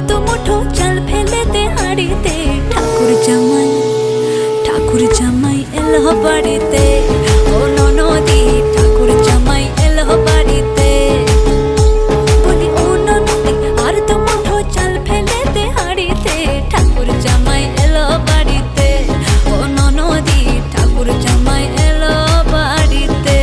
তো মুঠো চাল ফেলে দে হাড়িতে। ঠাকুর জামাই এলো বাড়িতে, ও ননদি ঠাকুর জামাই এলো বাড়িতে। বলি ও ননদি আর তো মুঠো চাল ফেলে দে হাড়িতে, ঠাকুর জামাই এলো বাড়িতে, ও ননদি ঠাকুর জামাই এলো বাড়িতে।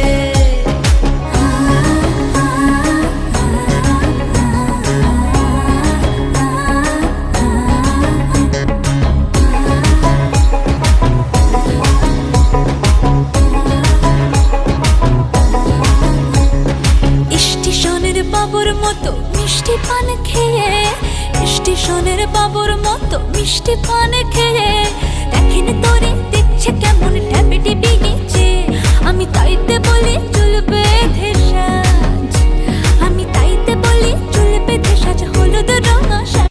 স্টেশনের বাবুর মতো মিষ্টি পান খেয়ে, স্টেশনের বাবুর মতো মিষ্টি পান খেয়ে, দেখেন তোরে দেখছে কেমন ট্যাপে টিপি গেছে। আমি তাইতে বলি চুল বেঁধে সাজ, আমি তাইতে বলি চুল বেঁধে সাজ, হলুদ রঙা সাজ।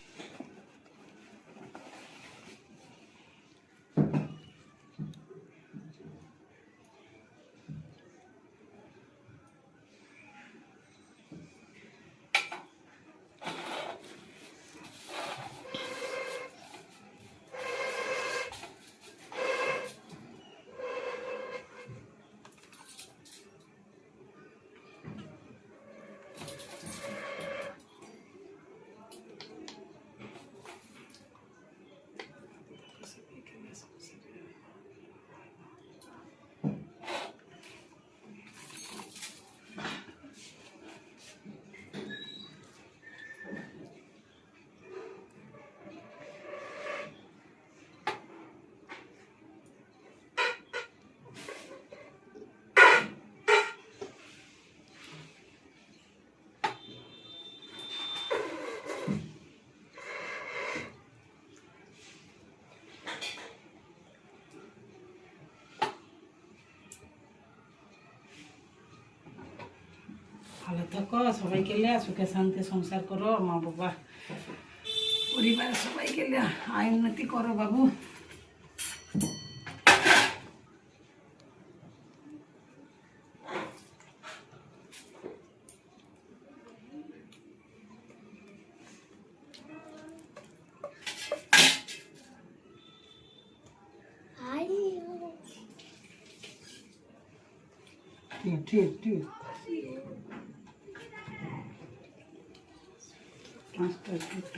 ভালো থাকো, সবাই গেলে সুখে শান্তি সংসার করো, মা বাবা পরিবার সবাই গেলে আয় উন্নতি করো বাবু। ঠিক ঠিক পাঁচটা একটু